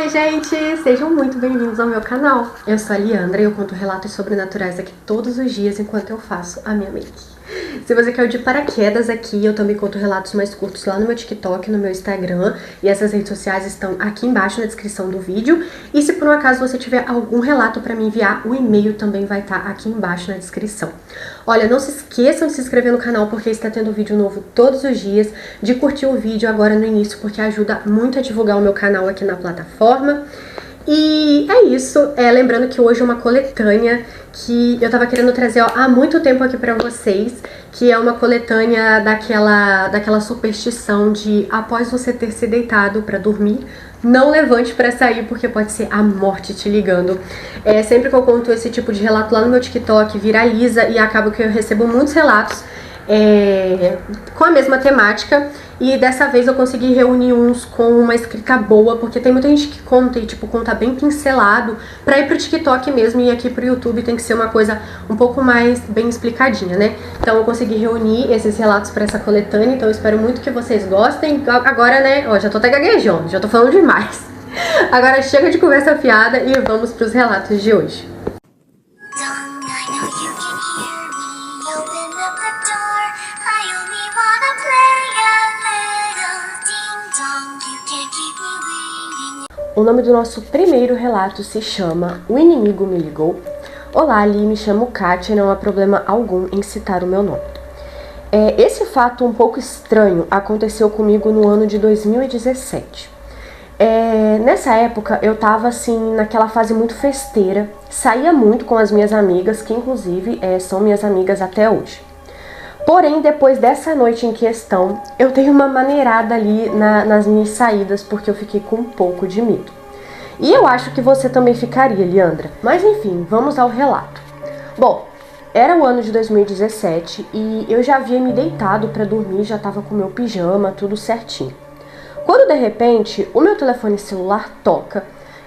Oi gente, sejam muito bem-vindos ao meu canal. Eu sou a Liandra e eu conto relatos sobrenaturais aqui todos os dias enquanto eu faço a minha make. Se você caiu de paraquedas aqui, eu também conto relatos mais curtos lá no meu TikTok, no meu Instagram, e essas redes sociais estão aqui embaixo na descrição do vídeo. E se por um acaso você tiver algum relato para me enviar, o e-mail também vai estar aqui embaixo na descrição. Olha, não se esqueçam de se inscrever no canal porque está tendo vídeo novo todos os dias, de curtir o vídeo agora no início porque ajuda muito a divulgar o meu canal aqui na plataforma. E é isso, lembrando que hoje é uma coletânea que eu tava querendo trazer há muito tempo aqui pra vocês, que é uma coletânea daquela superstição de após você ter se deitado pra dormir, não levante pra sair porque pode ser a morte te ligando. Sempre que eu conto esse tipo de relato lá no meu TikTok, viraliza e acaba que eu recebo muitos relatos com a mesma temática. E dessa vez eu consegui reunir uns com uma escrita boa, porque tem muita gente que conta e tipo, conta bem pincelado pra ir pro TikTok mesmo, e aqui pro YouTube tem que ser uma coisa um pouco mais bem explicadinha, né? Então eu consegui reunir esses relatos pra essa coletânea, então eu espero muito que vocês gostem. Agora, né, ó, já tô até gaguejando, já tô falando demais. Agora chega de conversa fiada e vamos pros relatos de hoje. O nome do nosso primeiro relato se chama O Inimigo Me Ligou. Olá, Ali, me chamo Kátia e não há problema algum em citar o meu nome. Esse fato um pouco estranho aconteceu comigo no ano de 2017. Nessa época eu tava assim, naquela fase muito festeira, saía muito com as minhas amigas, que inclusive são minhas amigas até hoje. Porém, depois dessa noite em questão, eu dei uma maneirada ali nas minhas saídas, porque eu fiquei com um pouco de medo. E eu acho que você também ficaria, Liandra. Mas enfim, vamos ao relato. Bom, era o ano de 2017 e eu já havia me deitado para dormir, já tava com meu pijama, tudo certinho. Quando de repente, o meu telefone celular toca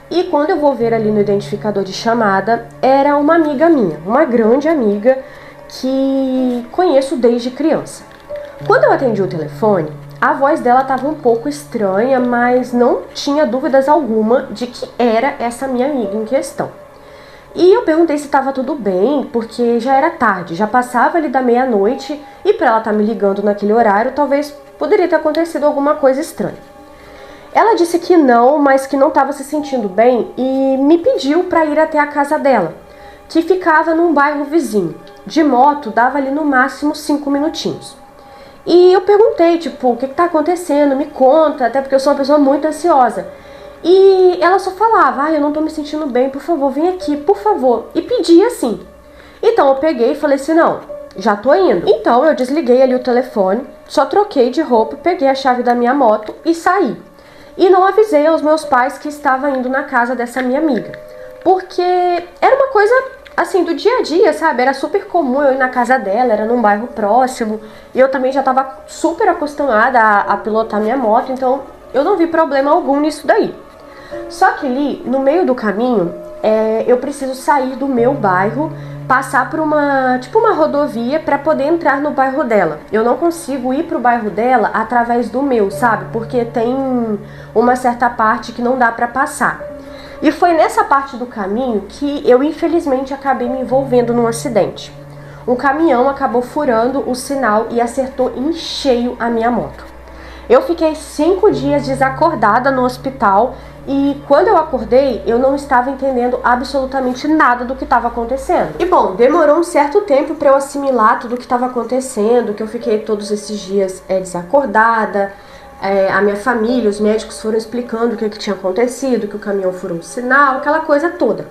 e quando eu vou ver ali no identificador de chamada, era uma amiga minha, uma grande amiga, que conheço desde criança. Quando eu atendi o telefone, a voz dela estava um pouco estranha, mas não tinha dúvidas alguma de que era essa minha amiga em questão. E eu perguntei se estava tudo bem, porque já era tarde, já passava ali da meia-noite, e para ela estar me ligando naquele horário, talvez poderia ter acontecido alguma coisa estranha. Ela disse que não, mas que não estava se sentindo bem e me pediu para ir até a casa dela, que ficava num bairro vizinho. De moto, dava ali no máximo 5 minutinhos. E eu perguntei, tipo, o que tá acontecendo? Me conta, até porque eu sou uma pessoa muito ansiosa. E ela só falava, eu não tô me sentindo bem, por favor, vem aqui, por favor. E pedia assim. Então eu peguei e falei assim, não, já tô indo. Então eu desliguei ali o telefone, só troquei de roupa, peguei a chave da minha moto e saí. E não avisei aos meus pais que estava indo na casa dessa minha amiga. Porque era uma coisa assim, do dia a dia, sabe? Era super comum eu ir na casa dela, era num bairro próximo. E eu também já tava super acostumada a pilotar minha moto, então eu não vi problema algum nisso daí. Só que ali, no meio do caminho, eu preciso sair do meu bairro, passar por uma rodovia para poder entrar no bairro dela. Eu não consigo ir pro bairro dela através do meu, sabe? Porque tem uma certa parte que não dá para passar. E foi nessa parte do caminho que eu infelizmente acabei me envolvendo num acidente. Um caminhão acabou furando o sinal e acertou em cheio a minha moto. Eu fiquei 5 dias desacordada no hospital e quando eu acordei eu não estava entendendo absolutamente nada do que estava acontecendo. E bom, demorou um certo tempo para eu assimilar tudo o que estava acontecendo, que eu fiquei todos esses dias desacordada. A minha família, os médicos foram explicando o que tinha acontecido, que o caminhão furou o sinal, aquela coisa toda.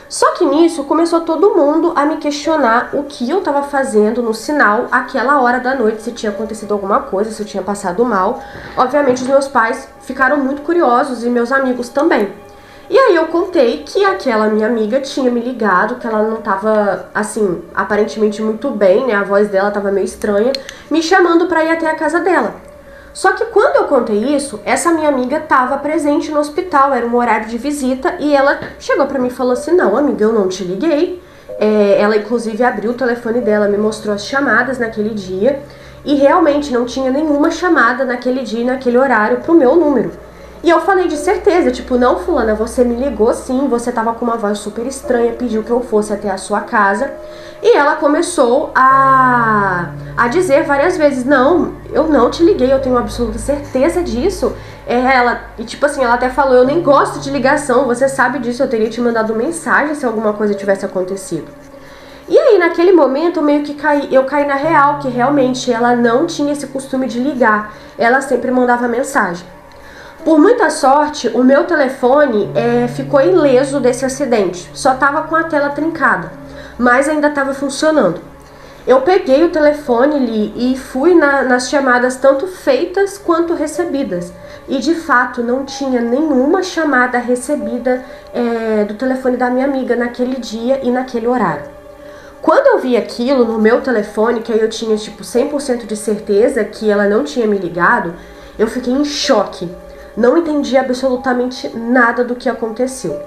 Só que nisso começou todo mundo a me questionar o que eu estava fazendo no sinal aquela hora da noite, se tinha acontecido alguma coisa, se eu tinha passado mal. Obviamente os meus pais ficaram muito curiosos e meus amigos também. E aí eu contei que aquela minha amiga tinha me ligado, que ela não estava, assim, aparentemente muito bem, né? A voz dela estava meio estranha, me chamando para ir até a casa dela. Só que quando eu contei isso, essa minha amiga estava presente no hospital, era um horário de visita, e ela chegou pra mim e falou assim, não, amiga, eu não te liguei. Ela inclusive abriu o telefone dela, me mostrou as chamadas naquele dia, e realmente não tinha nenhuma chamada naquele dia e naquele horário pro meu número. E eu falei de certeza, tipo, não, fulana, você me ligou sim, você tava com uma voz super estranha, pediu que eu fosse até a sua casa. E ela começou a dizer várias vezes, não, eu não te liguei, eu tenho absoluta certeza disso. E tipo assim, ela até falou, eu nem gosto de ligação, você sabe disso, eu teria te mandado mensagem se alguma coisa tivesse acontecido. E aí, naquele momento, meio que eu caí na real, que realmente ela não tinha esse costume de ligar, ela sempre mandava mensagem. Por muita sorte, o meu telefone ficou ileso desse acidente, só estava com a tela trincada, mas ainda estava funcionando. Eu peguei o telefone ali e fui nas chamadas tanto feitas quanto recebidas. E de fato não tinha nenhuma chamada recebida do telefone da minha amiga naquele dia e naquele horário. Quando eu vi aquilo no meu telefone, que aí eu tinha tipo 100% de certeza que ela não tinha me ligado, eu fiquei em choque. Não entendi absolutamente nada do que aconteceu.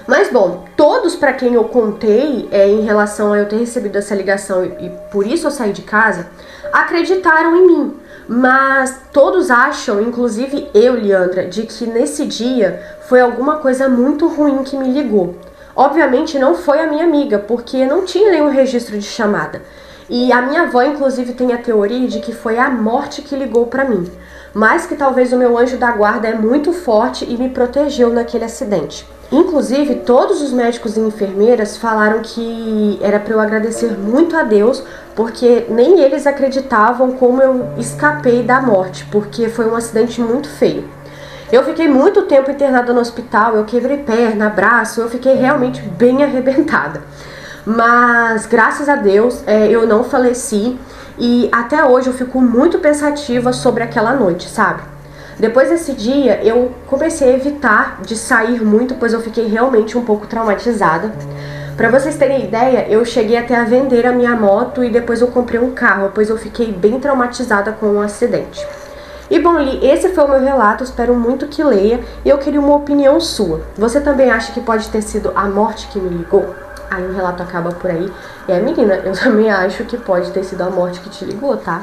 Mas bom, todos para quem eu contei em relação a eu ter recebido essa ligação e por isso eu saí de casa, acreditaram em mim. Mas todos acham, inclusive eu, Leandra, de que nesse dia foi alguma coisa muito ruim que me ligou. Obviamente não foi a minha amiga, porque não tinha nenhum registro de chamada. E a minha avó, inclusive, tem a teoria de que foi a morte que ligou para mim. Mas que talvez o meu anjo da guarda é muito forte e me protegeu naquele acidente. Inclusive, todos os médicos e enfermeiras falaram que era para eu agradecer muito a Deus, porque nem eles acreditavam como eu escapei da morte, porque foi um acidente muito feio. Eu fiquei muito tempo internada no hospital, eu quebrei perna, braço, eu fiquei realmente bem arrebentada. Mas, graças a Deus, eu não faleci e até hoje eu fico muito pensativa sobre aquela noite, sabe? Depois desse dia, eu comecei a evitar de sair muito, pois eu fiquei realmente um pouco traumatizada. Pra vocês terem ideia, eu cheguei até a vender a minha moto e depois eu comprei um carro, pois eu fiquei bem traumatizada com o acidente. E bom, Li, esse foi o meu relato, espero muito que leia e eu queria uma opinião sua. Você também acha que pode ter sido a morte que me ligou? Aí o relato acaba por aí. E menina, eu também acho que pode ter sido a morte que te ligou, tá?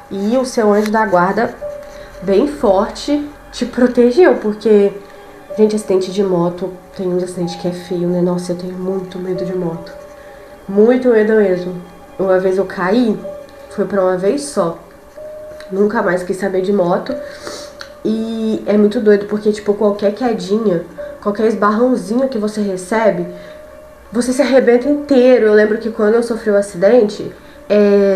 E o seu anjo da guarda, bem forte, te protegeu, porque, gente, acidente de moto, tem uns acidentes que é feio, né? Nossa, eu tenho muito medo de moto. Muito medo mesmo. Uma vez eu caí, foi pra uma vez só. Nunca mais quis saber de moto. E é muito doido, porque, tipo, qualquer quedinha, qualquer esbarrãozinho que você recebe, você se arrebenta inteiro. Eu lembro que quando eu sofri o acidente,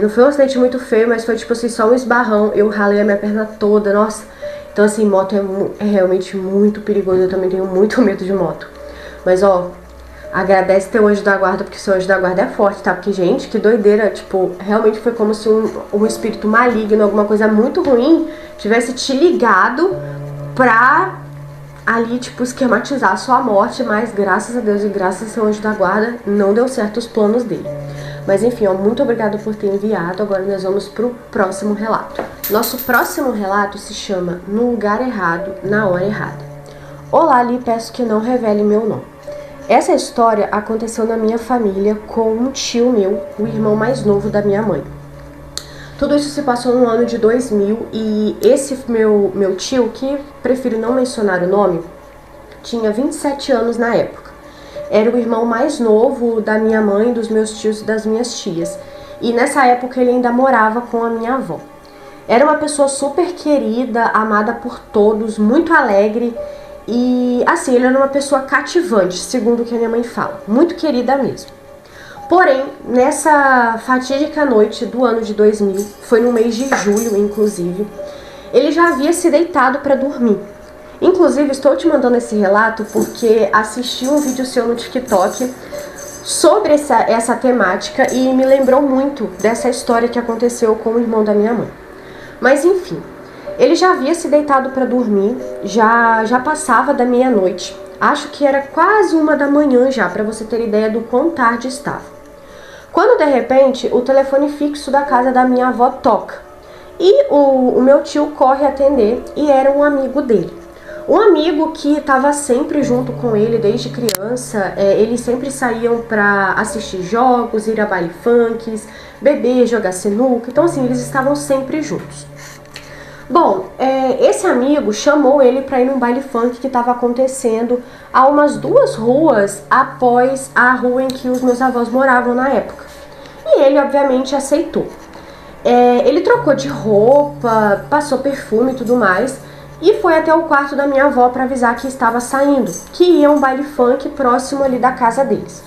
não foi um acidente muito feio, mas foi tipo assim, só um esbarrão. Eu ralei a minha perna toda, nossa. Então assim, moto é realmente muito perigoso. Eu também tenho muito medo de moto. Mas ó, agradece teu anjo da guarda, porque seu anjo da guarda é forte, tá? Porque, gente, que doideira. Tipo, realmente foi como se um espírito maligno, alguma coisa muito ruim, tivesse te ligado pra ali, tipo, esquematizar a sua morte, mas graças a Deus e graças ao seu anjo da guarda, não deu certo os planos dele. Mas enfim, ó, muito obrigada por ter enviado. Agora nós vamos pro próximo relato. Nosso próximo relato se chama No Lugar Errado, na Hora Errada. Olá, Li, peço que não revele meu nome. Essa história aconteceu na minha família com um tio meu, o irmão mais novo da minha mãe. Tudo isso se passou no ano de 2000 e esse meu tio, que prefiro não mencionar o nome, tinha 27 anos na época. Era o irmão mais novo da minha mãe, dos meus tios e das minhas tias. E nessa época ele ainda morava com a minha avó. Era uma pessoa super querida, amada por todos, muito alegre e assim, ele era uma pessoa cativante, segundo o que a minha mãe fala. Muito querida mesmo. Porém, nessa fatídica noite do ano de 2000, foi no mês de julho, inclusive, ele já havia se deitado para dormir. Inclusive, estou te mandando esse relato porque assisti um vídeo seu no TikTok sobre essa temática e me lembrou muito dessa história que aconteceu com o irmão da minha mãe. Mas enfim, ele já havia se deitado para dormir, já passava da meia-noite. Acho que era quase 1 da manhã já, para você ter ideia do quão tarde estava. Quando de repente o telefone fixo da casa da minha avó toca e o meu tio corre atender e era um amigo dele. Um amigo que estava sempre junto com ele desde criança, eles sempre saíam para assistir jogos, ir a baile funks, beber, jogar sinuca, então assim, eles estavam sempre juntos. Bom, esse amigo chamou ele para ir num baile funk que estava acontecendo a umas 2 ruas após a rua em que os meus avós moravam na época. E ele, obviamente, aceitou. Ele trocou de roupa, passou perfume e tudo mais, e foi até o quarto da minha avó para avisar que estava saindo, que ia um baile funk próximo ali da casa deles.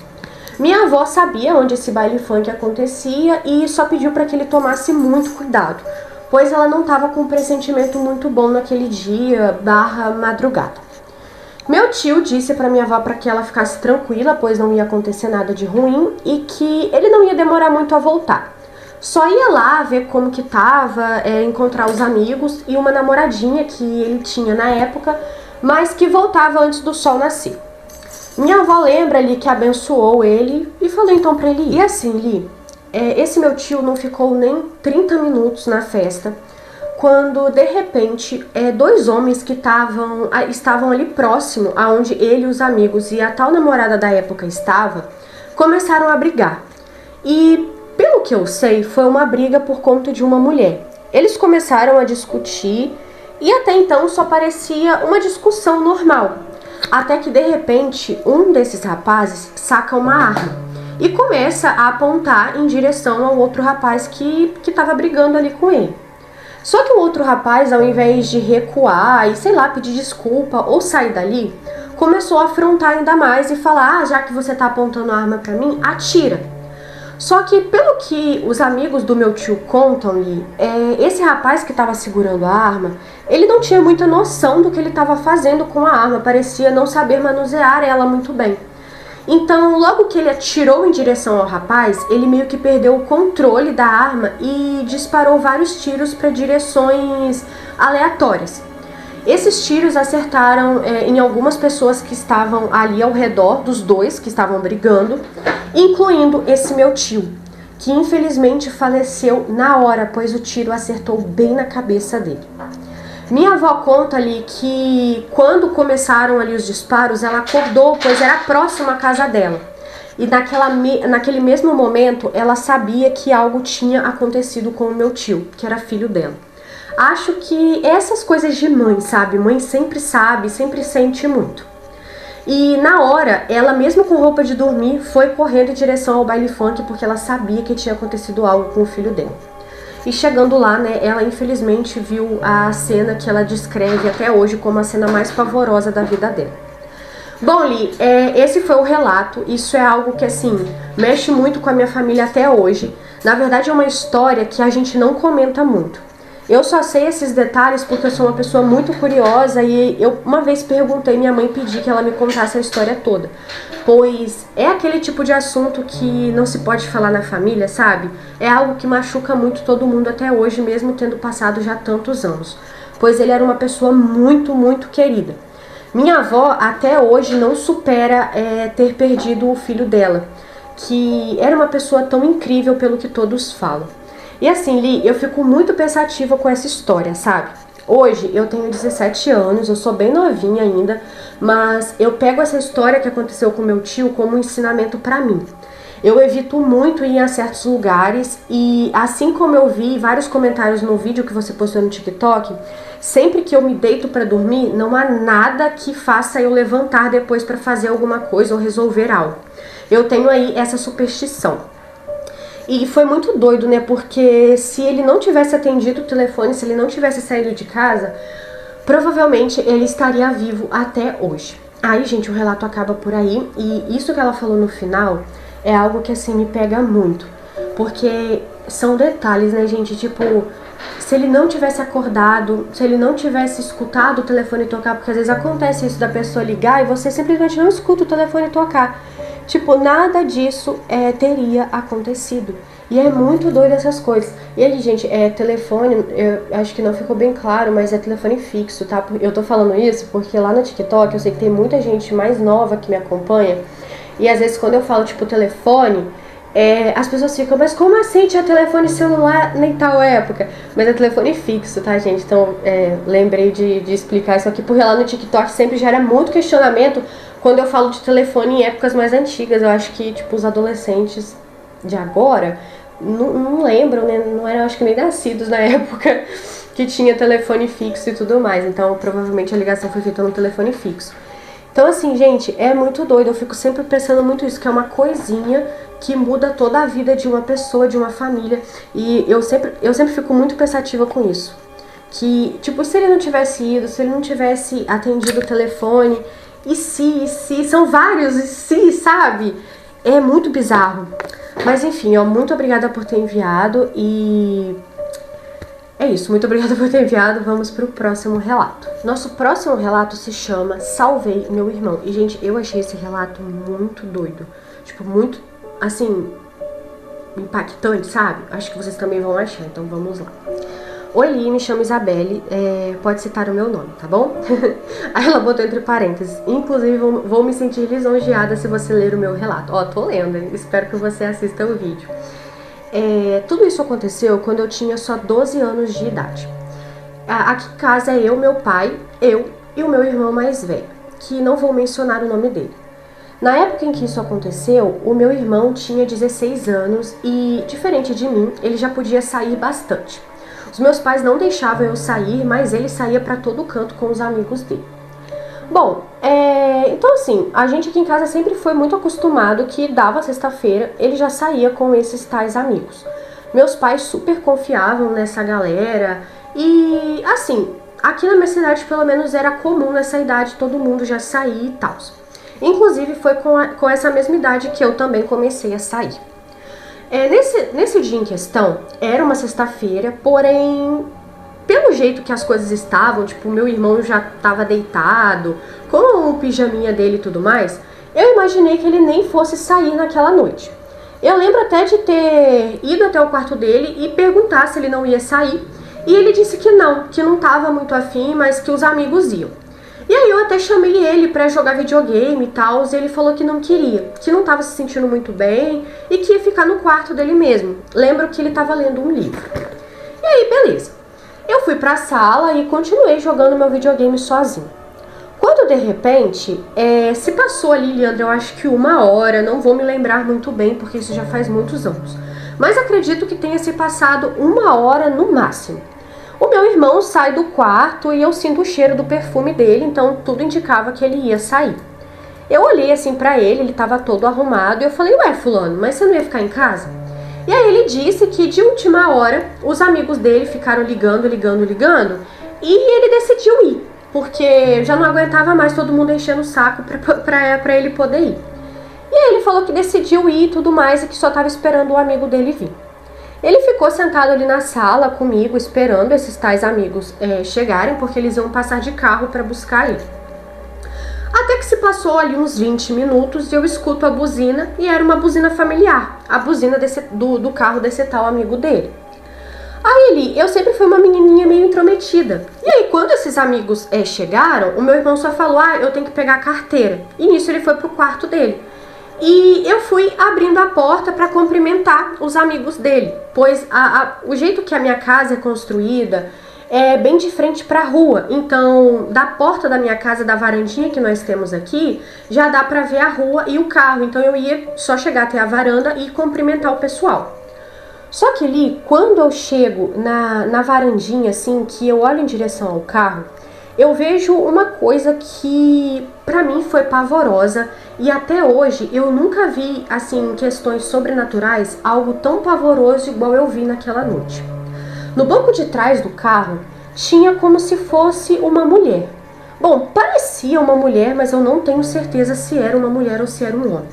Minha avó sabia onde esse baile funk acontecia e só pediu para que ele tomasse muito cuidado, pois ela não estava com um pressentimento muito bom naquele dia, madrugada. Meu tio disse para minha avó para que ela ficasse tranquila, pois não ia acontecer nada de ruim e que ele não ia demorar muito a voltar. Só ia lá ver como que tava, encontrar os amigos e uma namoradinha que ele tinha na época, mas que voltava antes do sol nascer. Minha avó lembra ali que abençoou ele e falou então pra ele ir. E assim, Li, esse meu tio não ficou nem 30 minutos na festa, quando de repente 2 homens que estavam ali próximo aonde ele, os amigos e a tal namorada da época começaram a brigar. E pelo que eu sei, foi uma briga por conta de uma mulher. Eles começaram a discutir e até então só parecia uma discussão normal. Até que de repente um desses rapazes saca uma arma e começa a apontar em direção ao outro rapaz que estava brigando ali com ele. Só que o outro rapaz, ao invés de recuar e, sei lá, pedir desculpa ou sair dali, começou a afrontar ainda mais e falar: já que você tá apontando a arma pra mim, atira. Só que, pelo que os amigos do meu tio contam-lhe, esse rapaz que estava segurando a arma, ele não tinha muita noção do que ele estava fazendo com a arma, parecia não saber manusear ela muito bem. Então, logo que ele atirou em direção ao rapaz, ele meio que perdeu o controle da arma e disparou vários tiros para direções aleatórias. Esses tiros acertaram em algumas pessoas que estavam ali ao redor dos dois que estavam brigando, incluindo esse meu tio, que infelizmente faleceu na hora, pois o tiro acertou bem na cabeça dele. Minha avó conta ali que quando começaram ali os disparos, ela acordou, pois era próximo à casa dela. E naquele mesmo momento, ela sabia que algo tinha acontecido com o meu tio, que era filho dela. Acho que essas coisas de mãe, sabe? Mãe sempre sabe, sempre sente muito. E na hora, ela mesmo com roupa de dormir, foi correndo em direção ao baile funk porque ela sabia que tinha acontecido algo com o filho dela. E chegando lá, né, ela infelizmente viu a cena que ela descreve até hoje como a cena mais pavorosa da vida dela. Bom, Li, esse foi o relato. Isso é algo que, assim, mexe muito com a minha família até hoje. Na verdade, é uma história que a gente não comenta muito. Eu só sei esses detalhes porque eu sou uma pessoa muito curiosa e eu uma vez perguntei, minha mãe pedi que ela me contasse a história toda. Pois é aquele tipo de assunto que não se pode falar na família, sabe? É algo que machuca muito todo mundo até hoje, mesmo tendo passado já tantos anos. Pois ele era uma pessoa muito, muito querida. Minha avó até hoje não supera ter perdido o filho dela, que era uma pessoa tão incrível pelo que todos falam. E assim, Li, eu fico muito pensativa com essa história, sabe? Hoje eu tenho 17 anos, eu sou bem novinha ainda, mas eu pego essa história que aconteceu com meu tio como um ensinamento pra mim. Eu evito muito ir a certos lugares e assim como eu vi vários comentários no vídeo que você postou no TikTok, sempre que eu me deito pra dormir, não há nada que faça eu levantar depois pra fazer alguma coisa ou resolver algo. Eu tenho aí essa superstição. E foi muito doido, né? Porque se ele não tivesse atendido o telefone, se ele não tivesse saído de casa, provavelmente ele estaria vivo até hoje. Aí, gente, o relato acaba por aí. E isso que ela falou no final é algo que, assim, me pega muito. Porque são detalhes, né, gente? Tipo, se ele não tivesse acordado, se ele não tivesse escutado o telefone tocar, porque às vezes acontece isso da pessoa ligar e você simplesmente não escuta o telefone tocar. Tipo, nada disso teria acontecido. E é muito doido essas coisas. E aí, gente, telefone, eu acho que não ficou bem claro, mas é telefone fixo, tá? Eu tô falando isso porque lá no TikTok eu sei que tem muita gente mais nova que me acompanha. E às vezes quando eu falo, tipo, telefone, as pessoas ficam, mas como assim tinha telefone celular em tal época? Mas é telefone fixo, tá, gente? Então, lembrei de explicar isso aqui, porque lá no TikTok sempre gera muito questionamento quando eu falo de telefone em épocas mais antigas. Eu acho que, tipo, os adolescentes de agora não lembram, né? Não eram, acho que nem nascidos na época que tinha telefone fixo e tudo mais. Então, provavelmente a ligação foi feita no telefone fixo. Então, assim, gente, é muito doido. Eu fico sempre pensando muito isso, que é uma coisinha que muda toda a vida de uma pessoa, de uma família. E eu sempre fico muito pensativa com isso. Que, tipo, se ele não tivesse ido, se ele não tivesse atendido o telefone, e se, são vários e se, sabe? É muito bizarro. Mas enfim, ó, muito obrigada por ter enviado e é isso, muito obrigada por ter enviado. Vamos pro próximo relato. Nosso próximo relato se chama Salvei Meu Irmão. E, gente, eu achei esse relato muito doido. Tipo, muito, assim, impactante, sabe? Acho que vocês também vão achar, então vamos lá. Oi, Li, me chamo Isabelle, pode citar o meu nome, tá bom? Aí ela botou entre parênteses, inclusive vou me sentir lisonjeada se você ler o meu relato. Ó, tô lendo, hein? Espero que você assista o vídeo. Tudo isso aconteceu quando eu tinha só 12 anos de idade. Aqui em casa é eu, meu pai, eu e o meu irmão mais velho, que não vou mencionar o nome dele. Na época em que isso aconteceu, o meu irmão tinha 16 anos e, diferente de mim, ele já podia sair bastante. Os meus pais não deixavam eu sair, mas ele saía pra todo canto com os amigos dele. Bom, então assim, a gente aqui em casa sempre foi muito acostumado que dava sexta-feira, ele já saía com esses tais amigos. Meus pais super confiavam nessa galera e, assim, aqui na minha cidade pelo menos era comum nessa idade todo mundo já sair e tal. Inclusive foi com essa mesma idade que eu também comecei a sair. Nesse dia em questão, era uma sexta-feira, porém, pelo jeito que as coisas estavam, tipo, meu irmão já estava deitado, com o pijaminha dele e tudo mais, eu imaginei que ele nem fosse sair naquela noite. Eu lembro até de ter ido até o quarto dele e perguntar se ele não ia sair, e ele disse que não estava muito afim, mas que os amigos iam. E aí eu até chamei ele pra jogar videogame e tal, e ele falou que não queria, que não tava se sentindo muito bem e que ia ficar no quarto dele mesmo. Lembro que ele tava lendo um livro. E aí, beleza. Eu fui pra sala e continuei jogando meu videogame sozinho. Quando de repente, se passou ali, Leandro, eu acho que 1 hora, não vou me lembrar muito bem porque isso já faz muitos anos. Mas acredito que tenha se passado 1 hora no máximo. O meu irmão sai do quarto e eu sinto o cheiro do perfume dele, então tudo indicava que ele ia sair. Eu olhei assim pra ele, ele tava todo arrumado e eu falei, ué, fulano, mas você não ia ficar em casa? E aí ele disse que de última hora os amigos dele ficaram ligando e ele decidiu ir, porque já não aguentava mais todo mundo enchendo o saco pra ele poder ir. E aí ele falou que decidiu ir e tudo mais e que só tava esperando o amigo dele vir. Ele ficou sentado ali na sala comigo, esperando esses tais amigos chegarem, porque eles iam passar de carro para buscar ele. Até que se passou ali uns 20 minutos e eu escuto a buzina, e era uma buzina familiar, a buzina do carro desse tal amigo dele. Aí eu sempre fui uma menininha meio intrometida. E aí quando esses amigos chegaram, o meu irmão só falou, eu tenho que pegar a carteira. E nisso ele foi pro quarto dele. E eu fui abrindo a porta para cumprimentar os amigos dele, pois o jeito que a minha casa é construída é bem de frente para a rua. Então, da porta da minha casa, da varandinha que nós temos aqui, já dá para ver a rua e o carro. Então eu ia só chegar até a varanda e cumprimentar o pessoal. Só que ali, quando eu chego na varandinha, assim, que eu olho em direção ao carro, eu vejo uma coisa que pra mim foi pavorosa e até hoje eu nunca vi, assim, em questões sobrenaturais, algo tão pavoroso igual eu vi naquela noite. No banco de trás do carro tinha como se fosse uma mulher. Bom, parecia uma mulher, mas eu não tenho certeza se era uma mulher ou se era um homem.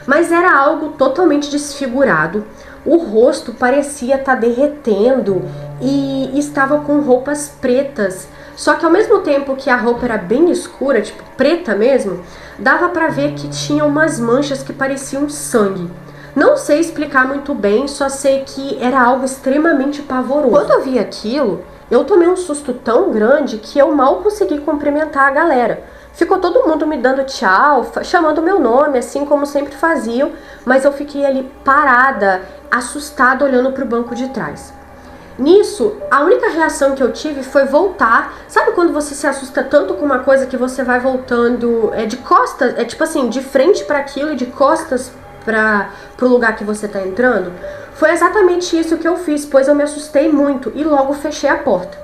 Mas era algo totalmente desfigurado, o rosto parecia estar derretendo e estava com roupas pretas. Só que ao mesmo tempo que a roupa era bem escura, tipo preta mesmo, dava pra ver que tinha umas manchas que pareciam sangue. Não sei explicar muito bem, só sei que era algo extremamente pavoroso. Quando eu vi aquilo, eu tomei um susto tão grande que eu mal consegui cumprimentar a galera. Ficou todo mundo me dando tchau, chamando meu nome, assim como sempre faziam, mas eu fiquei ali parada, assustada, olhando pro banco de trás. Nisso, a única reação que eu tive foi voltar. Sabe quando você se assusta tanto com uma coisa que você vai voltando de costas, tipo assim, de frente para aquilo e de costas pro lugar que você tá entrando? Foi exatamente isso que eu fiz, pois eu me assustei muito e logo fechei a porta.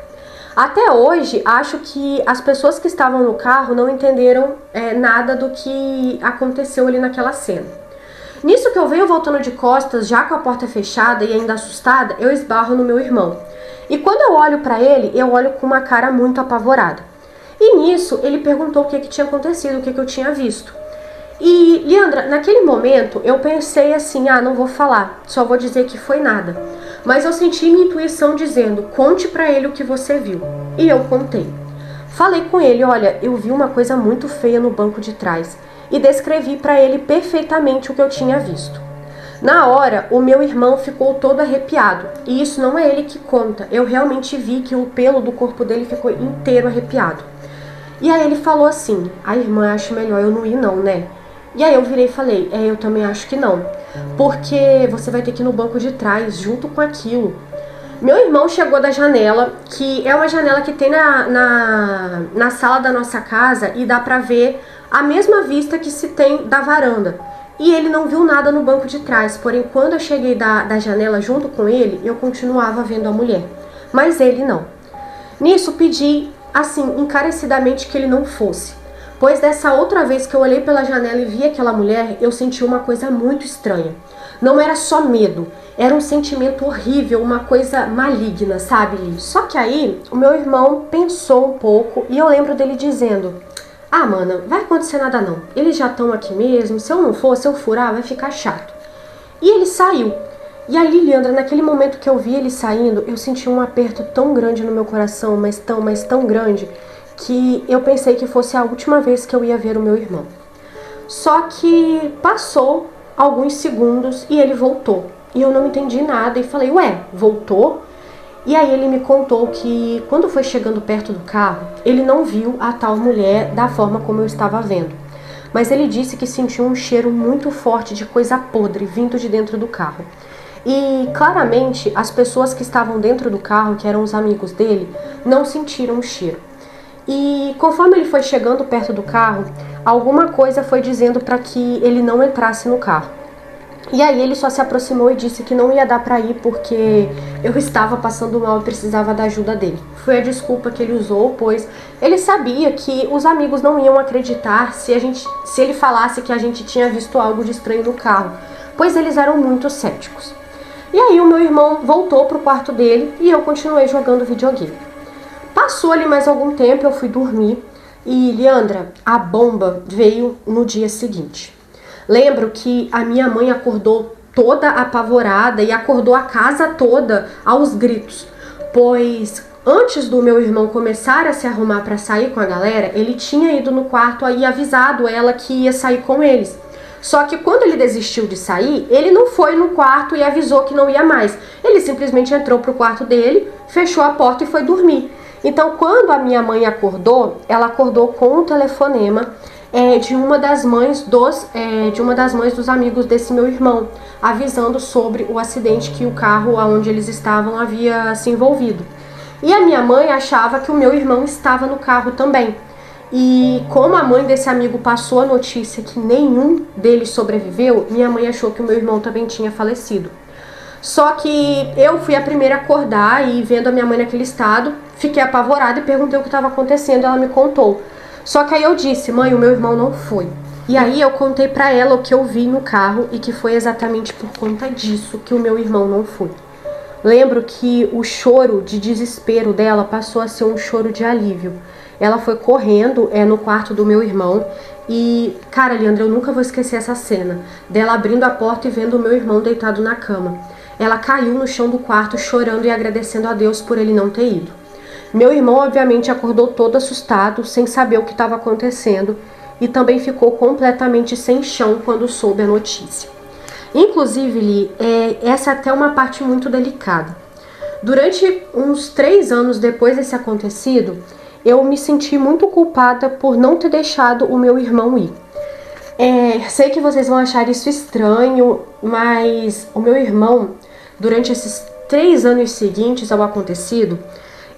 Até hoje, acho que as pessoas que estavam no carro não entenderam nada do que aconteceu ali naquela cena. Nisso que eu venho voltando de costas, já com a porta fechada e ainda assustada, eu esbarro no meu irmão. E quando eu olho pra ele, eu olho com uma cara muito apavorada. E nisso, ele perguntou o que tinha acontecido, o que eu tinha visto. E, Leandra, naquele momento, eu pensei assim, não vou falar, só vou dizer que foi nada. Mas eu senti minha intuição dizendo, conte pra ele o que você viu. E eu contei. Falei com ele, olha, eu vi uma coisa muito feia no banco de trás. E descrevi pra ele perfeitamente o que eu tinha visto. Na hora, o meu irmão ficou todo arrepiado. E isso não é ele que conta, eu realmente vi que o pelo do corpo dele ficou inteiro arrepiado. E aí ele falou assim, a irmã, acho melhor eu não ir não, né? E aí eu virei e falei, eu também acho que não. Porque você vai ter que ir no banco de trás, junto com aquilo. Meu irmão chegou da janela, que é uma janela que tem na sala da nossa casa e dá pra ver a mesma vista que se tem da varanda. E ele não viu nada no banco de trás, porém quando eu cheguei da janela junto com ele, eu continuava vendo a mulher. Mas ele não. Nisso pedi, assim, encarecidamente que ele não fosse. Pois dessa outra vez que eu olhei pela janela e vi aquela mulher, eu senti uma coisa muito estranha. Não era só medo, era um sentimento horrível, uma coisa maligna, sabe, Li? Só que aí, o meu irmão pensou um pouco e eu lembro dele dizendo, mana, vai acontecer nada não, eles já estão aqui mesmo, se eu não for, se eu furar, vai ficar chato. E ele saiu. E ali, Leandra, naquele momento que eu vi ele saindo, eu senti um aperto tão grande no meu coração, mas tão grande, que eu pensei que fosse a última vez que eu ia ver o meu irmão. Só que passou alguns segundos e ele voltou. E eu não entendi nada e falei, voltou? E aí ele me contou que quando foi chegando perto do carro, ele não viu a tal mulher da forma como eu estava vendo. Mas ele disse que sentiu um cheiro muito forte de coisa podre vindo de dentro do carro. E claramente as pessoas que estavam dentro do carro, que eram os amigos dele, não sentiram o cheiro. E conforme ele foi chegando perto do carro, alguma coisa foi dizendo para que ele não entrasse no carro. E aí ele só se aproximou e disse que não ia dar para ir porque eu estava passando mal e precisava da ajuda dele. Foi a desculpa que ele usou, pois ele sabia que os amigos não iam acreditar se ele falasse que a gente tinha visto algo de estranho no carro, pois eles eram muito céticos. E aí o meu irmão voltou pro quarto dele e eu continuei jogando videogame. Passou ali mais algum tempo, eu fui dormir e, Leandra, a bomba veio no dia seguinte. Lembro que a minha mãe acordou toda apavorada e acordou a casa toda aos gritos, pois antes do meu irmão começar a se arrumar para sair com a galera, ele tinha ido no quarto e avisado ela que ia sair com eles. Só que quando ele desistiu de sair, ele não foi no quarto e avisou que não ia mais. Ele simplesmente entrou pro quarto dele, fechou a porta e foi dormir. Então, quando a minha mãe acordou, ela acordou com um telefonema de uma das mães dos amigos desse meu irmão, avisando sobre o acidente que o carro onde eles estavam havia se envolvido. E a minha mãe achava que o meu irmão estava no carro também. E como a mãe desse amigo passou a notícia que nenhum deles sobreviveu, minha mãe achou que o meu irmão também tinha falecido. Só que eu fui a primeira a acordar e vendo a minha mãe naquele estado, fiquei apavorada e perguntei o que estava acontecendo, ela me contou. Só que aí eu disse, mãe, o meu irmão não foi. E aí eu contei pra ela o que eu vi no carro e que foi exatamente por conta disso que o meu irmão não foi. Lembro que o choro de desespero dela passou a ser um choro de alívio. Ela foi correndo no quarto do meu irmão e, cara, Leandra, eu nunca vou esquecer essa cena, dela abrindo a porta e vendo o meu irmão deitado na cama. Ela caiu no chão do quarto chorando e agradecendo a Deus por ele não ter ido. Meu irmão, obviamente, acordou todo assustado, sem saber o que estava acontecendo e também ficou completamente sem chão quando soube a notícia. Inclusive, Li, essa é até uma parte muito delicada. Durante uns 3 anos depois desse acontecido, eu me senti muito culpada por não ter deixado o meu irmão ir. Sei que vocês vão achar isso estranho, mas o meu irmão, durante esses 3 anos seguintes ao acontecido,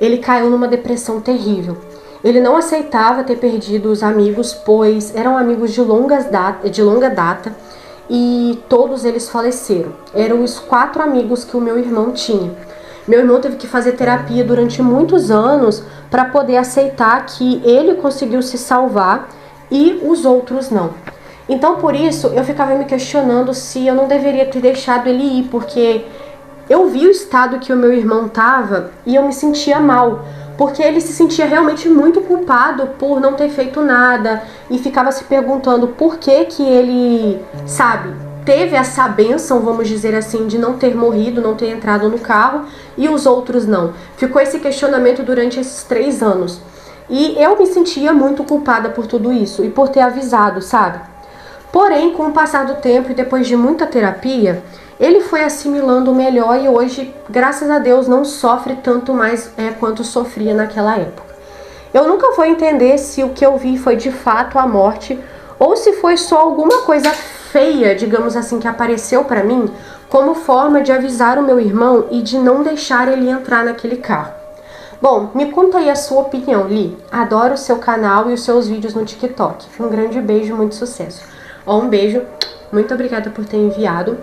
ele caiu numa depressão terrível. Ele não aceitava ter perdido os amigos, pois eram amigos de longa data e todos eles faleceram. Eram os 4 amigos que o meu irmão tinha. Meu irmão teve que fazer terapia durante muitos anos para poder aceitar que ele conseguiu se salvar e os outros não. Então, por isso, eu ficava me questionando se eu não deveria ter deixado ele ir, porque eu vi o estado que o meu irmão tava e eu me sentia mal, porque ele se sentia realmente muito culpado por não ter feito nada e ficava se perguntando por que que ele, sabe, teve essa bênção, vamos dizer assim, de não ter morrido, não ter entrado no carro e os outros não. Ficou esse questionamento durante esses 3 anos. E eu me sentia muito culpada por tudo isso e por ter avisado, sabe? Porém, com o passar do tempo e depois de muita terapia, ele foi assimilando melhor e hoje, graças a Deus, não sofre tanto mais quanto sofria naquela época. Eu nunca vou entender se o que eu vi foi de fato a morte ou se foi só alguma coisa feia, digamos assim, que apareceu pra mim como forma de avisar o meu irmão e de não deixar ele entrar naquele carro. Bom, me conta aí a sua opinião, Li. Adoro o seu canal e os seus vídeos no TikTok. Um grande beijo, muito sucesso. Um beijo, muito obrigada por ter enviado.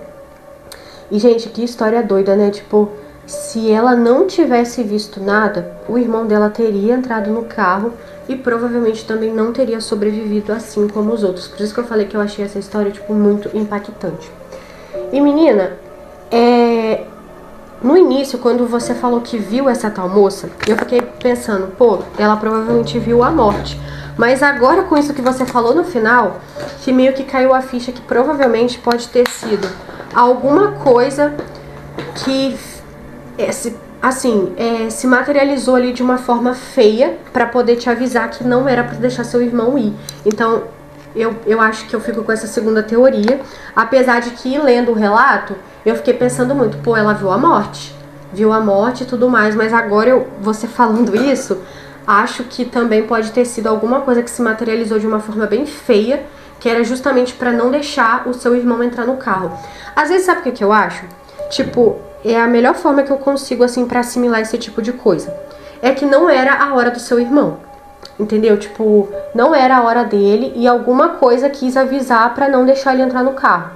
E, gente, que história doida, né? Tipo, se ela não tivesse visto nada, o irmão dela teria entrado no carro e provavelmente também não teria sobrevivido assim como os outros. Por isso que eu falei que eu achei essa história, tipo, muito impactante. E, menina, no início, quando você falou que viu essa tal moça, eu fiquei pensando, pô, ela provavelmente viu a morte. Mas agora, com isso que você falou no final, que meio que caiu a ficha que provavelmente pode ter sido alguma coisa que se materializou ali de uma forma feia pra poder te avisar que não era pra deixar seu irmão ir. Então, eu acho que eu fico com essa segunda teoria, apesar de que, lendo o relato, eu fiquei pensando muito, pô, ela viu a morte e tudo mais, mas agora você falando isso, acho que também pode ter sido alguma coisa que se materializou de uma forma bem feia, que era justamente pra não deixar o seu irmão entrar no carro. Às vezes, sabe o que eu acho? Tipo, é a melhor forma que eu consigo, assim, pra assimilar esse tipo de coisa. É que não era a hora do seu irmão, entendeu? Tipo, não era a hora dele e alguma coisa quis avisar pra não deixar ele entrar no carro.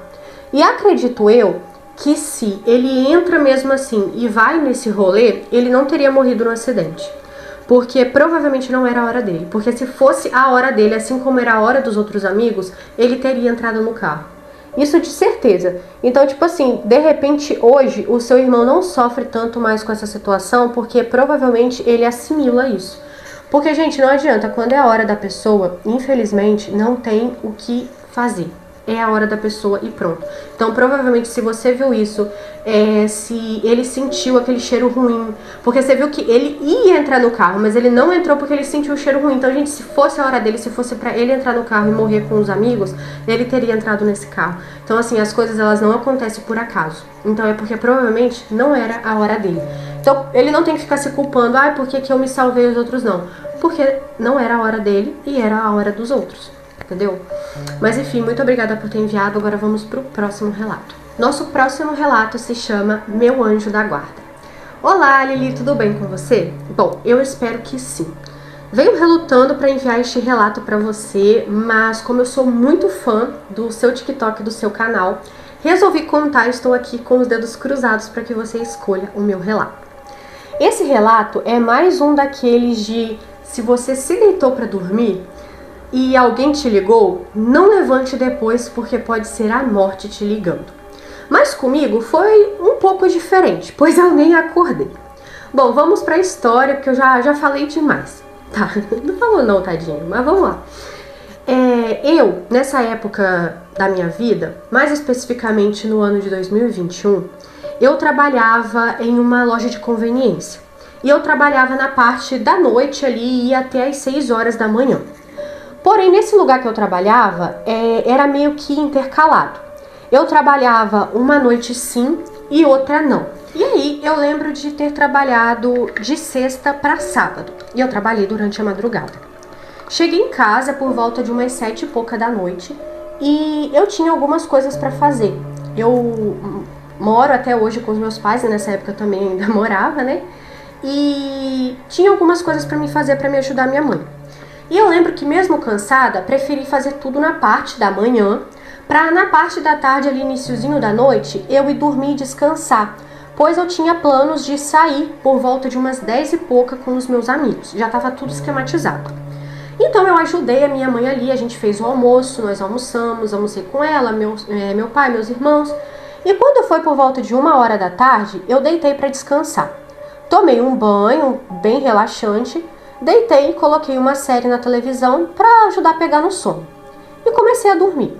E acredito eu que se ele entra mesmo assim e vai nesse rolê, ele não teria morrido no acidente. Porque provavelmente não era a hora dele. Porque se fosse a hora dele, assim como era a hora dos outros amigos, ele teria entrado no carro. Isso de certeza. Então, tipo assim, de repente hoje o seu irmão não sofre tanto mais com essa situação porque provavelmente ele assimila isso. Porque, gente, não adianta, quando é a hora da pessoa, infelizmente, não tem o que fazer. É a hora da pessoa e pronto. Então, provavelmente, se você viu isso, se ele sentiu aquele cheiro ruim, porque você viu que ele ia entrar no carro, mas ele não entrou porque ele sentiu o cheiro ruim. Então, gente, se fosse a hora dele, se fosse pra ele entrar no carro e morrer com os amigos, ele teria entrado nesse carro. Então, assim, as coisas, elas não acontecem por acaso. Então, é porque provavelmente não era a hora dele. Então, ele não tem que ficar se culpando, por que eu me salvei e os outros não? Porque não era a hora dele e era a hora dos outros. Entendeu? Mas enfim, muito obrigada por ter enviado. Agora vamos pro próximo relato. Nosso próximo relato se chama Meu Anjo da Guarda. Olá, Lili, tudo bem com você? Bom, eu espero que sim. Venho relutando para enviar este relato para você, mas como eu sou muito fã do seu TikTok e do seu canal, resolvi contar e estou aqui com os dedos cruzados para que você escolha o meu relato. Esse relato é mais um daqueles de se você se deitou para dormir e alguém te ligou, não levante depois porque pode ser a morte te ligando. Mas comigo foi um pouco diferente, pois eu nem acordei. Bom, vamos pra história, porque eu já falei demais. Tá, não falou não, tadinho, mas vamos lá. Eu, nessa época da minha vida, mais especificamente no ano de 2021, eu trabalhava em uma loja de conveniência. E eu trabalhava na parte da noite ali e ia até às 6 horas da manhã. Porém, nesse lugar que eu trabalhava, era meio que intercalado. Eu trabalhava uma noite sim e outra não. E aí, eu lembro de ter trabalhado de sexta para sábado. E eu trabalhei durante a madrugada. Cheguei em casa por volta de umas 7 e pouca da noite. E eu tinha algumas coisas para fazer. Eu moro até hoje com os meus pais, nessa época eu também ainda morava, né? E tinha algumas coisas para me fazer para me ajudar minha mãe. E eu lembro que mesmo cansada, preferi fazer tudo na parte da manhã, pra na parte da tarde, ali iniciozinho da noite, eu ir dormir e descansar. pois eu tinha planos de sair por volta de umas 10 e pouca com os meus amigos. Já estava tudo esquematizado. Então eu ajudei a minha mãe ali, a gente fez o almoço, nós almoçamos, almocei com ela, meu pai, meus irmãos. E quando foi por volta de 1h da tarde, eu deitei para descansar. Tomei um banho bem relaxante, deitei e coloquei uma série na televisão para ajudar a pegar no sono. E comecei a dormir.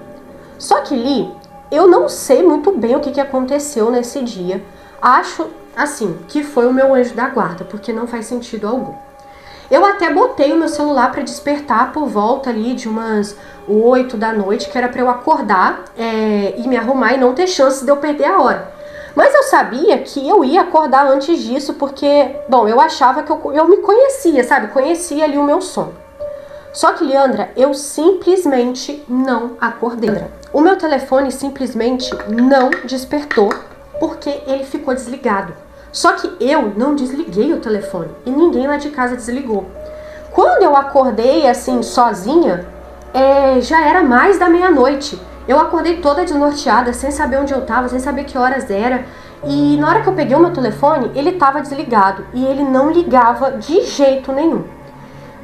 Só que ali, eu não sei muito bem o que aconteceu nesse dia. Acho, assim, que foi o meu anjo da guarda, porque não faz sentido algum. Eu até botei o meu celular para despertar por volta ali de umas 8 da noite, que era para eu acordar e me arrumar e não ter chance de eu perder a hora. Mas eu sabia que eu ia acordar antes disso, porque, bom, eu achava que eu me conhecia, sabe? Conhecia ali o meu sono. Só que, Leandra, eu simplesmente não acordei. O meu telefone simplesmente não despertou, porque ele ficou desligado. Só que eu não desliguei o telefone e ninguém lá de casa desligou. Quando eu acordei assim sozinha, já era mais da meia-noite. Eu acordei toda desnorteada, sem saber onde eu estava, sem saber que horas era. E na hora que eu peguei o meu telefone, ele estava desligado e ele não ligava de jeito nenhum.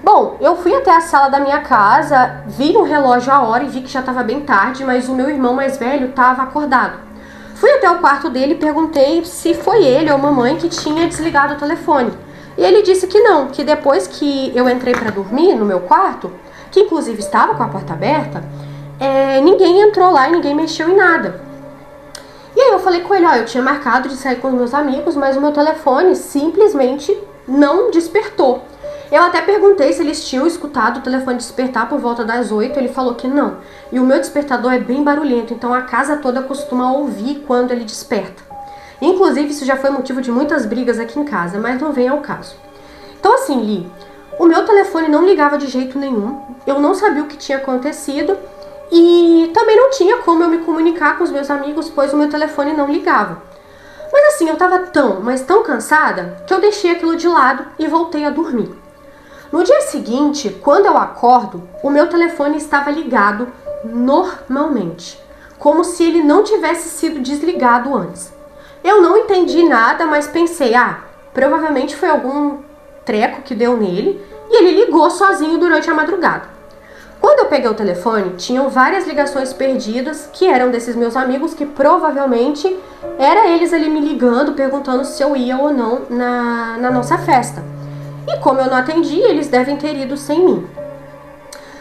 Bom, eu fui até a sala da minha casa, vi no relógio a hora e vi que já estava bem tarde, mas o meu irmão mais velho estava acordado. Fui até o quarto dele e perguntei se foi ele ou a mamãe que tinha desligado o telefone. E ele disse que não, que depois que eu entrei para dormir no meu quarto, que inclusive estava com a porta aberta, ninguém entrou lá e ninguém mexeu em nada. E aí eu falei com ele, eu tinha marcado de sair com os meus amigos, mas o meu telefone simplesmente não despertou. Eu até perguntei se eles tinham escutado o telefone despertar por volta das 8, ele falou que não. E o meu despertador é bem barulhento, então a casa toda costuma ouvir quando ele desperta. Inclusive, isso já foi motivo de muitas brigas aqui em casa, mas não vem ao caso. Então assim, Li, o meu telefone não ligava de jeito nenhum, eu não sabia o que tinha acontecido e também não tinha como eu me comunicar com os meus amigos, pois o meu telefone não ligava. Mas assim, eu tava tão cansada que eu deixei aquilo de lado e voltei a dormir. No dia seguinte, quando eu acordo, o meu telefone estava ligado normalmente, como se ele não tivesse sido desligado antes. Eu não entendi nada, mas pensei, provavelmente foi algum treco que deu nele e ele ligou sozinho durante a madrugada. Quando eu peguei o telefone, tinham várias ligações perdidas que eram desses meus amigos, que provavelmente era eles ali me ligando, perguntando se eu ia ou não na nossa festa. E como eu não atendi, eles devem ter ido sem mim.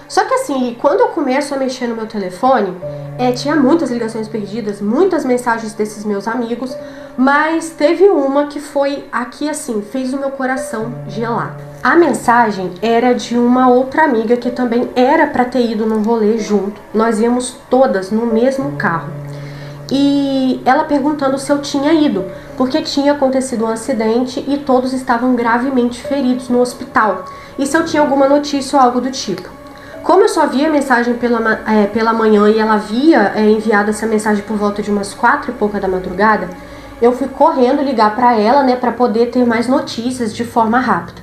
Só que assim, quando eu começo a mexer no meu telefone, tinha muitas ligações perdidas, muitas mensagens desses meus amigos, mas teve uma que foi aqui assim, fez o meu coração gelar. A mensagem era de uma outra amiga que também era para ter ido num rolê junto. Nós íamos todas no mesmo carro. E ela perguntando se eu tinha ido, porque tinha acontecido um acidente e todos estavam gravemente feridos no hospital, e se eu tinha alguma notícia ou algo do tipo. Como eu só via a mensagem pela manhã e ela havia enviado essa mensagem por volta de umas 4 e pouca da madrugada, eu fui correndo ligar para ela, para poder ter mais notícias de forma rápida.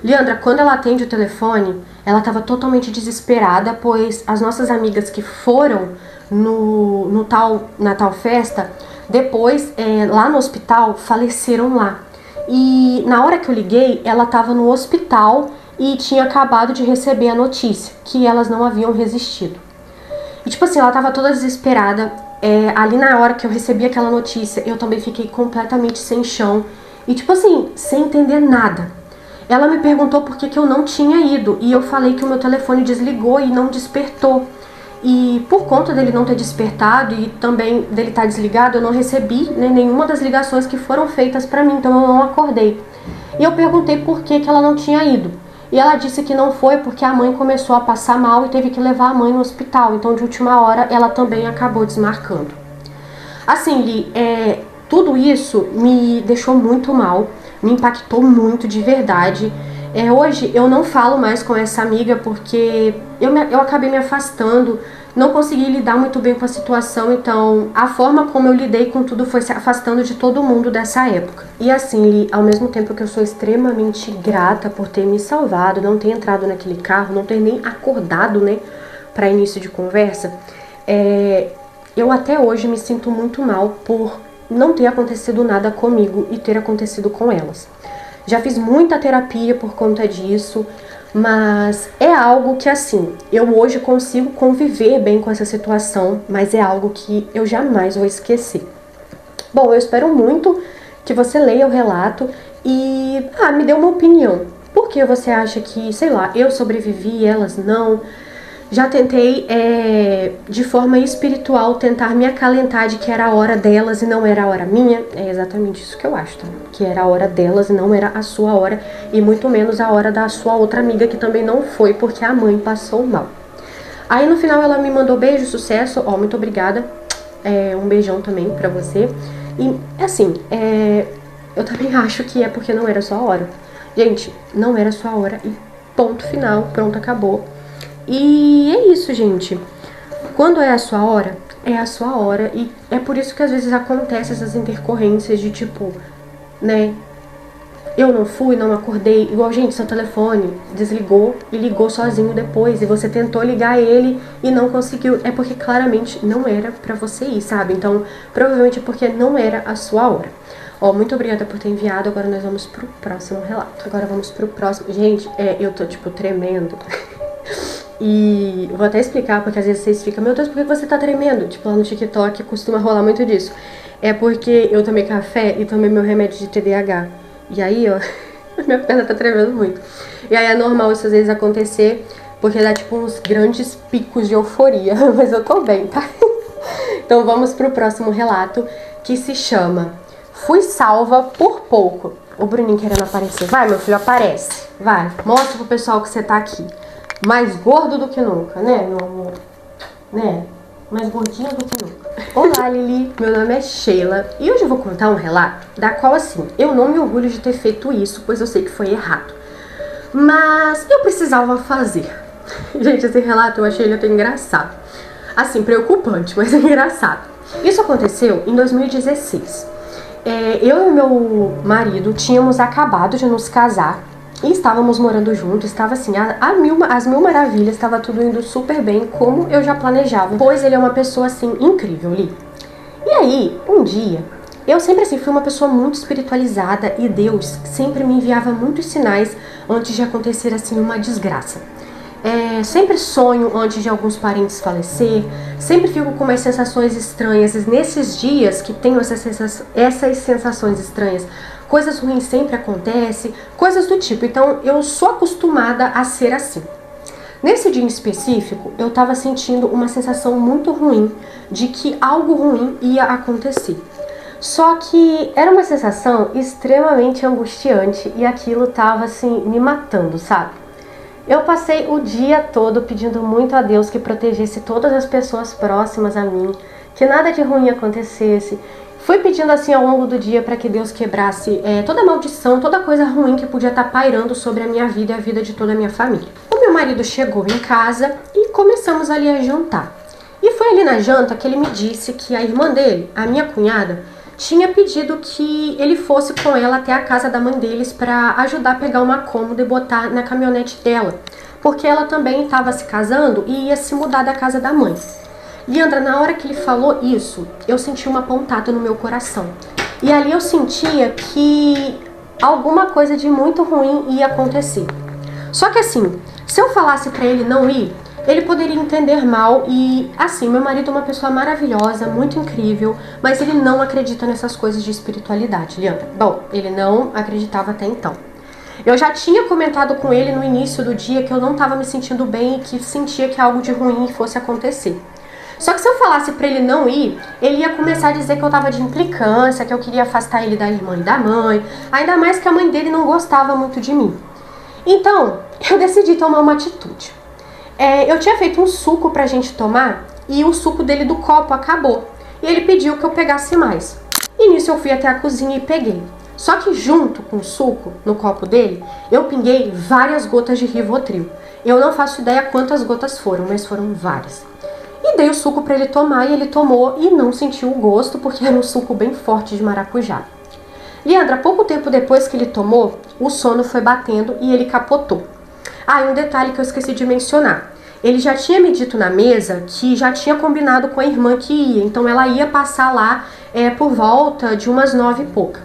Leandra, quando ela atende o telefone, ela estava totalmente desesperada, pois as nossas amigas que foram na tal festa, depois lá no hospital, faleceram lá. E na hora que eu liguei, ela estava no hospital e tinha acabado de receber a notícia que elas não haviam resistido. E tipo assim, ela estava toda desesperada. Ali na hora que eu recebi aquela notícia, eu também fiquei completamente sem chão e tipo assim, sem entender nada. Ela me perguntou por que eu não tinha ido e eu falei que o meu telefone desligou e não despertou. E por conta dele não ter despertado e também dele estar desligado, eu não recebi nenhuma das ligações que foram feitas para mim, então eu não acordei. E eu perguntei por que ela não tinha ido. E ela disse que não foi porque a mãe começou a passar mal e teve que levar a mãe no hospital. Então de última hora ela também acabou desmarcando. Assim, Li, tudo isso me deixou muito mal, me impactou muito de verdade. Hoje eu não falo mais com essa amiga porque eu acabei me afastando, não consegui lidar muito bem com a situação, então a forma como eu lidei com tudo foi se afastando de todo mundo dessa época. E assim, Li, ao mesmo tempo que eu sou extremamente grata por ter me salvado, não ter entrado naquele carro, não ter nem acordado, para início de conversa, eu até hoje me sinto muito mal por não ter acontecido nada comigo e ter acontecido com elas. Já fiz muita terapia por conta disso, mas é algo que, assim, eu hoje consigo conviver bem com essa situação, mas é algo que eu jamais vou esquecer. Bom, eu espero muito que você leia o relato e me dê uma opinião. Por que você acha que, sei lá, eu sobrevivi e elas não? Já tentei, de forma espiritual, tentar me acalentar de que era a hora delas e não era a hora minha. É exatamente isso que eu acho, tá? Que era a hora delas e não era a sua hora. E muito menos a hora da sua outra amiga, que também não foi, porque a mãe passou mal. Aí no final ela me mandou beijo, sucesso. Ó, muito obrigada. Um beijão também pra você. E assim, eu também acho que é porque não era a sua hora. Gente, não era a sua hora e ponto final, pronto, acabou. E é isso, gente. Quando é a sua hora, é a sua hora. E é por isso que às vezes acontecem essas intercorrências de tipo, né? Eu não fui, não acordei. Igual, gente, seu telefone desligou e ligou sozinho depois. E você tentou ligar ele e não conseguiu. É porque claramente não era pra você ir, sabe? Então, provavelmente é porque não era a sua hora. Ó, muito obrigada por ter enviado. Agora nós vamos pro próximo relato. Agora vamos pro próximo. Gente, eu tô, tipo, tremendo. E vou até explicar, porque às vezes vocês ficam, meu Deus, por que você tá tremendo? Tipo, lá no TikTok costuma rolar muito disso. É porque eu tomei café e tomei meu remédio de TDAH. E aí, ó, minha perna tá tremendo muito. E aí é normal isso às vezes acontecer, porque dá tipo uns grandes picos de euforia. Mas eu tô bem, tá? Então vamos pro próximo relato, que se chama Fui salva por pouco. O Bruninho querendo aparecer. Vai, meu filho, aparece. Vai, mostra pro pessoal que você tá aqui. Mais gordo do que nunca, né, meu amor? Né? Mais gordinho do que nunca. Olá, Lili. Meu nome é Sheila. E hoje eu vou contar um relato da qual, assim, eu não me orgulho de ter feito isso, pois eu sei que foi errado. Mas eu precisava fazer. Gente, esse relato eu achei ele até engraçado. Assim, preocupante, mas é engraçado. Isso aconteceu em 2016. Eu e meu marido tínhamos acabado de nos casar. E estávamos morando juntos, estava assim, as mil maravilhas, estava tudo indo super bem, como eu já planejava. Pois ele é uma pessoa, assim, incrível, Li. E aí, um dia, eu sempre, assim, fui uma pessoa muito espiritualizada e Deus sempre me enviava muitos sinais antes de acontecer, assim, uma desgraça. Sempre sonho antes de alguns parentes falecer, sempre fico com umas sensações estranhas. E nesses dias que tenho essas sensações estranhas, coisas ruins sempre acontecem, coisas do tipo. Então eu sou acostumada a ser assim. Nesse dia em específico, eu estava sentindo uma sensação muito ruim de que algo ruim ia acontecer. Só que era uma sensação extremamente angustiante e aquilo estava assim me matando, sabe? Eu passei o dia todo pedindo muito a Deus que protegesse todas as pessoas próximas a mim, que nada de ruim acontecesse. Fui pedindo assim ao longo do dia para que Deus quebrasse toda maldição, toda coisa ruim que podia estar pairando sobre a minha vida e a vida de toda a minha família. O meu marido chegou em casa e começamos ali a jantar. E foi ali na janta que ele me disse que a irmã dele, a minha cunhada, tinha pedido que ele fosse com ela até a casa da mãe deles para ajudar a pegar uma cômoda e botar na caminhonete dela, porque ela também estava se casando e ia se mudar da casa da mãe. Leandra, na hora que ele falou isso, eu senti uma pontada no meu coração. E ali eu sentia que alguma coisa de muito ruim ia acontecer. Só que assim, se eu falasse pra ele não ir, ele poderia entender mal e, assim, meu marido é uma pessoa maravilhosa, muito incrível, mas ele não acredita nessas coisas de espiritualidade, Leandra. Bom, ele não acreditava até então. Eu já tinha comentado com ele no início do dia que eu não estava me sentindo bem e que sentia que algo de ruim fosse acontecer. Só que se eu falasse pra ele não ir, ele ia começar a dizer que eu tava de implicância, que eu queria afastar ele da irmã e da mãe, ainda mais que a mãe dele não gostava muito de mim. Então, eu decidi tomar uma atitude. Eu tinha feito um suco pra gente tomar e o suco dele do copo acabou. E ele pediu que eu pegasse mais. E nisso eu fui até a cozinha e peguei. Só que junto com o suco, no copo dele, eu pinguei várias gotas de Rivotril. Eu não faço ideia quantas gotas foram, mas foram várias. E dei o suco pra ele tomar e ele tomou e não sentiu o gosto porque era um suco bem forte de maracujá. Leandra, pouco tempo depois que ele tomou, o sono foi batendo e ele capotou. E um detalhe que eu esqueci de mencionar. ele já tinha me dito na mesa que já tinha combinado com a irmã que ia, então ela ia passar lá por volta de umas 9 e pouca.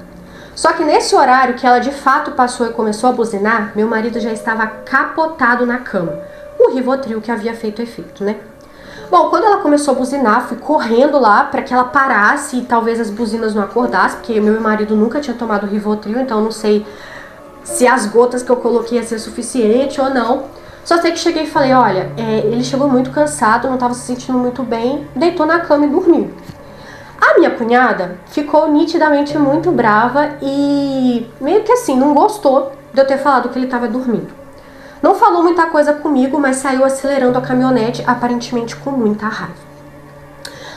Só que nesse horário que ela de fato passou e começou a buzinar, meu marido já estava capotado na cama. O Rivotril que havia feito efeito, né? Bom, quando ela começou a buzinar, fui correndo lá para que ela parasse e talvez as buzinas não acordassem, porque meu marido nunca tinha tomado Rivotril, então não sei se as gotas que eu coloquei ia ser suficiente ou não. Só sei que cheguei e falei, olha, ele chegou muito cansado, não estava se sentindo muito bem, deitou na cama e dormiu. A minha cunhada ficou nitidamente muito brava e meio que assim, não gostou de eu ter falado que ele estava dormindo. Não falou muita coisa comigo, mas saiu acelerando a caminhonete, aparentemente com muita raiva.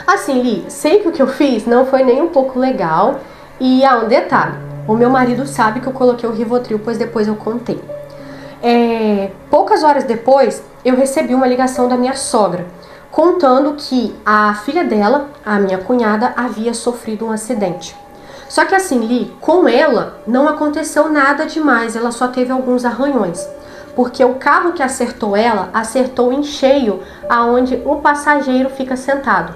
Assim, Li, sei que o que eu fiz não foi nem um pouco legal. E um detalhe, o meu marido sabe que eu coloquei o Rivotril, pois depois eu contei. Poucas horas depois, eu recebi uma ligação da minha sogra, contando que a filha dela, a minha cunhada, havia sofrido um acidente. Só que assim, Li, com ela não aconteceu nada demais, ela só teve alguns arranhões. Porque o carro que acertou ela, acertou em cheio aonde o passageiro fica sentado.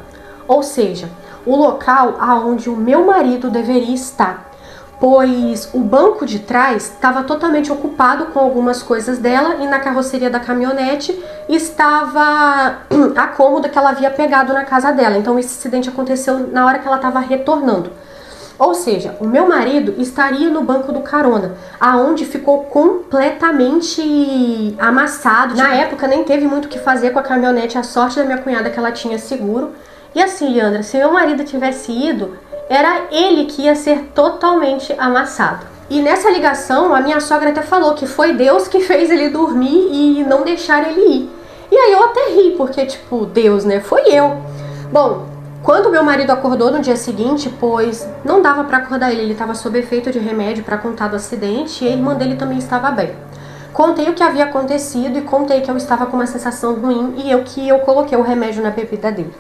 Ou seja, o local aonde o meu marido deveria estar. Pois o banco de trás estava totalmente ocupado com algumas coisas dela e na carroceria da caminhonete estava a cômoda que ela havia pegado na casa dela. Então esse acidente aconteceu na hora que ela estava retornando. Ou seja, o meu marido estaria no banco do carona, aonde ficou completamente amassado. Na época nem teve muito o que fazer com a caminhonete, a sorte da minha cunhada que ela tinha seguro. E assim, Leandra, se meu marido tivesse ido, era ele que ia ser totalmente amassado. E nessa ligação, a minha sogra até falou que foi Deus que fez ele dormir e não deixar ele ir. E aí eu até ri, porque tipo, Deus, né? Foi eu. Bom, quando meu marido acordou no dia seguinte, pois não dava para acordar ele estava sob efeito de remédio para contar do acidente e a irmã dele também estava bem. Contei o que havia acontecido e contei que eu estava com uma sensação ruim e que eu coloquei o remédio na bebida dele.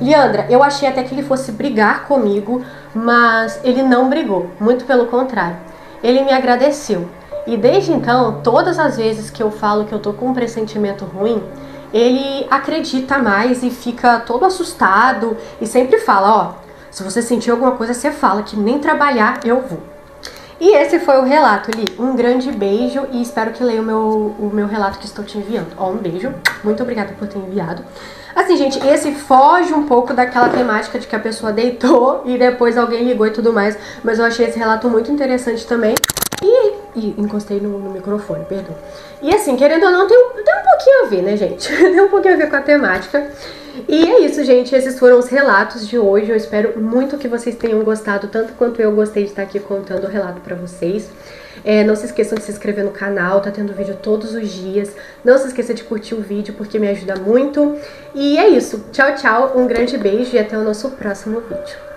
Leandra, eu achei até que ele fosse brigar comigo, mas ele não brigou, muito pelo contrário. Ele me agradeceu. E desde então, todas as vezes que eu falo que eu tô com um pressentimento ruim, ele acredita mais e fica todo assustado e sempre fala, ó, se você sentir alguma coisa, você fala que nem trabalhar eu vou. E esse foi o relato, Li. Um grande beijo e espero que leia o meu relato que estou te enviando. Ó, um beijo. Muito obrigada por ter enviado. Assim, gente, esse foge um pouco daquela temática de que a pessoa deitou e depois alguém ligou e tudo mais, mas eu achei esse relato muito interessante também. E encostei no microfone, perdão. E assim, querendo ou não, tem um pouquinho a ver, né, gente? Tem um pouquinho a ver com a temática. E é isso, gente. Esses foram os relatos de hoje. Eu espero muito que vocês tenham gostado, tanto quanto eu gostei de estar aqui contando o relato pra vocês. Não se esqueçam de se inscrever no canal, tá tendo vídeo todos os dias. Não se esqueça de curtir o vídeo, porque me ajuda muito. E é isso. Tchau, tchau. Um grande beijo e até o nosso próximo vídeo.